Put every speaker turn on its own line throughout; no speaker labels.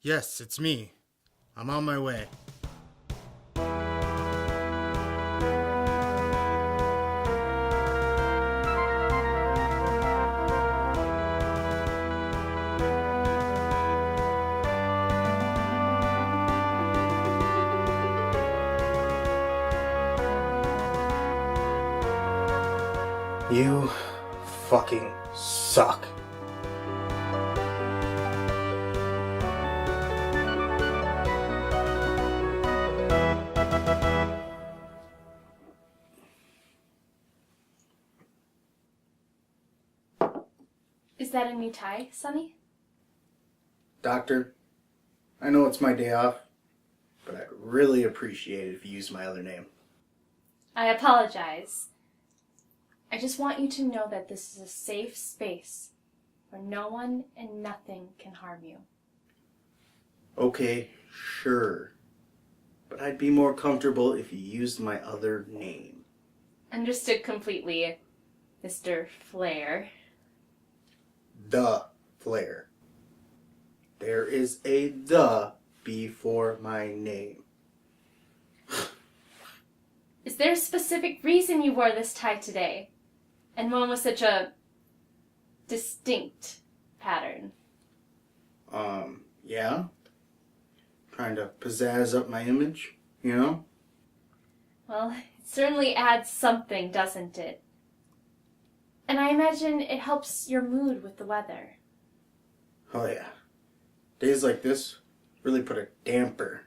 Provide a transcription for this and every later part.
Yes, it's me. I'm on my way. You fucking suck.
Is that a new tie, Sonny?
Doctor, I know it's my day off, but I'd really appreciate it if you used my other name.
I apologize. I just want you to know that this is a safe space where no one and nothing can harm you.
Okay, sure. But I'd be more comfortable if you used my other name.
Understood completely, Mr. Flair.
The Flair. There is a "the" before my name.
Is there a specific reason you wore this tie today? And one with such a distinct pattern?
Yeah. Trying to pizzazz up my image, you know?
Well, it certainly adds something, doesn't it? And I imagine it helps your mood with the weather.
Oh yeah. Days like this really put a damper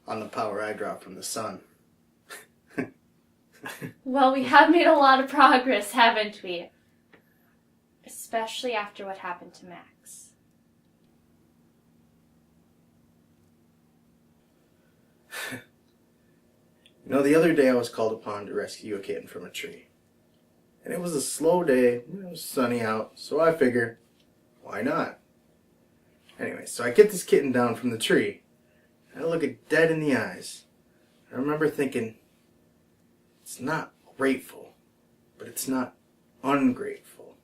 on the power I draw from the sun.
Well, we have made a lot of progress, haven't we? Especially after what happened to Max.
You know, the other day I was called upon to rescue a kitten from a tree. And it was a slow day, it was sunny out, so I figured, why not? Anyway, so I get this kitten down from the tree, and I look it dead in the eyes. I remember thinking, it's not grateful, but it's not ungrateful.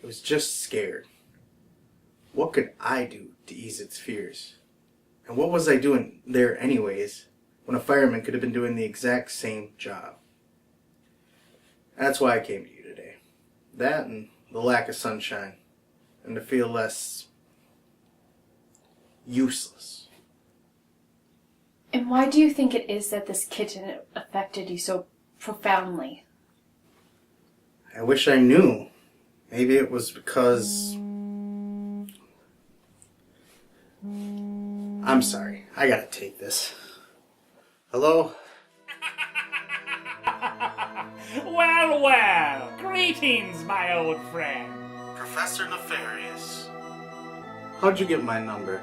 It was just scared. What could I do to ease its fears? And what was I doing there anyways, when a fireman could have been doing the exact same job? That's why I came to you today. That and the lack of sunshine. And to feel less useless.
And why do you think it is that this kitten affected you so profoundly?
I wish I knew. Maybe it was because... I'm sorry. I gotta take this. Hello?
Well, well, greetings, my old friend.
Professor Nefarious. How'd you get my number?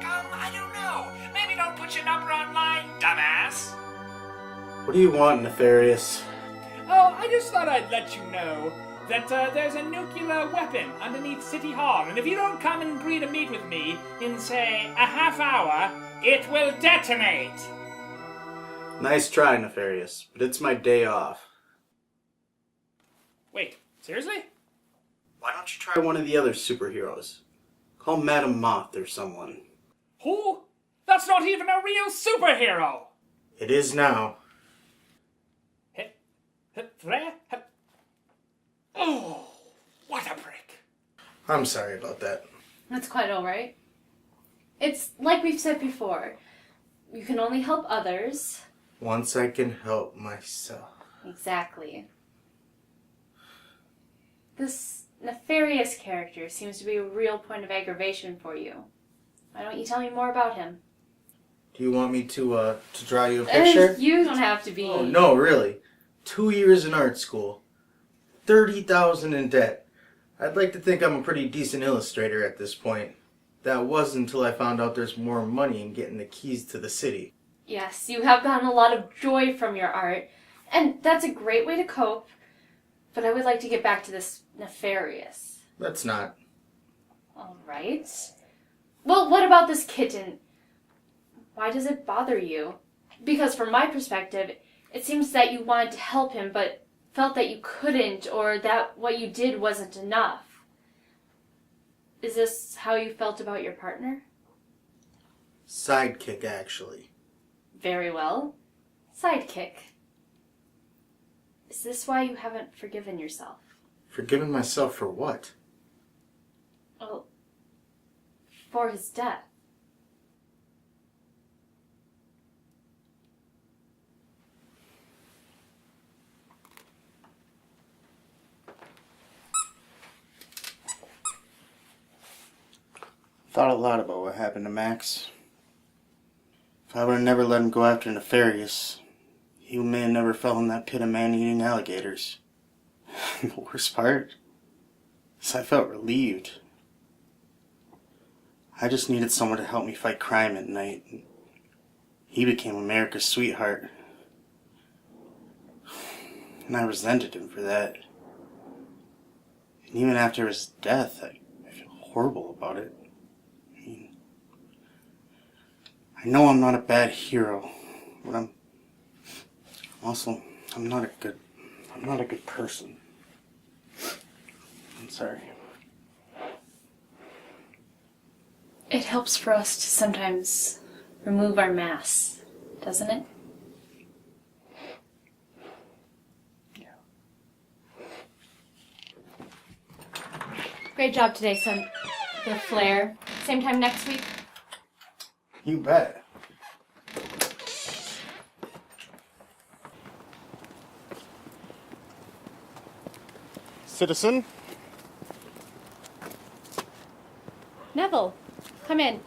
I don't know. Maybe don't put your number online, dumbass.
What do you want, Nefarious?
Oh, I just thought I'd let you know that there's a nuclear weapon underneath City Hall, and if you don't come and agree to meet with me in, say, a half hour, it will detonate.
Nice try, Nefarious, but it's my day off.
Wait, seriously?
Why don't you try one of the other superheroes? Call Madam Moth or someone.
Who? That's not even a real superhero!
It is now.
Oh, what a prick.
I'm sorry about that.
That's quite alright. It's like we've said before. You can only help others.
Once I can help myself.
Exactly. This nefarious character seems to be a real point of aggravation for you. Why don't you tell me more about him?
Do you want me to draw you a picture?
You don't have to be...
Oh, no, really. 2 years in art school. 30,000 in debt. I'd like to think I'm a pretty decent illustrator at this point. That was until I found out there's more money in getting the keys to the city.
Yes, you have gotten a lot of joy from your art, and that's a great way to cope, but I would like to get back to this nefarious.
Let's not.
Alright. Well, what about this kitten? Why does it bother you? Because from my perspective, it seems that you wanted to help him, but felt that you couldn't or that what you did wasn't enough. Is this how you felt about your partner?
Sidekick, actually.
Very well. Sidekick. Is this why you haven't forgiven yourself?
Forgiving myself for what?
Well, for his death.
Thought a lot about what happened to Max. If I would have never let him go after Nefarious, he may have never fell in that pit of man-eating alligators. The worst part is I felt relieved. I just needed someone to help me fight crime at night. He became America's sweetheart. And I resented him for that. And even after his death, I feel horrible about it. I know I'm not a bad hero, but I'm not a good person. I'm sorry.
It helps for us to sometimes remove our masks, doesn't it?
Yeah.
Great job today, son. The flare. Same time next week.
You bet. Citizen?
Neville, come in.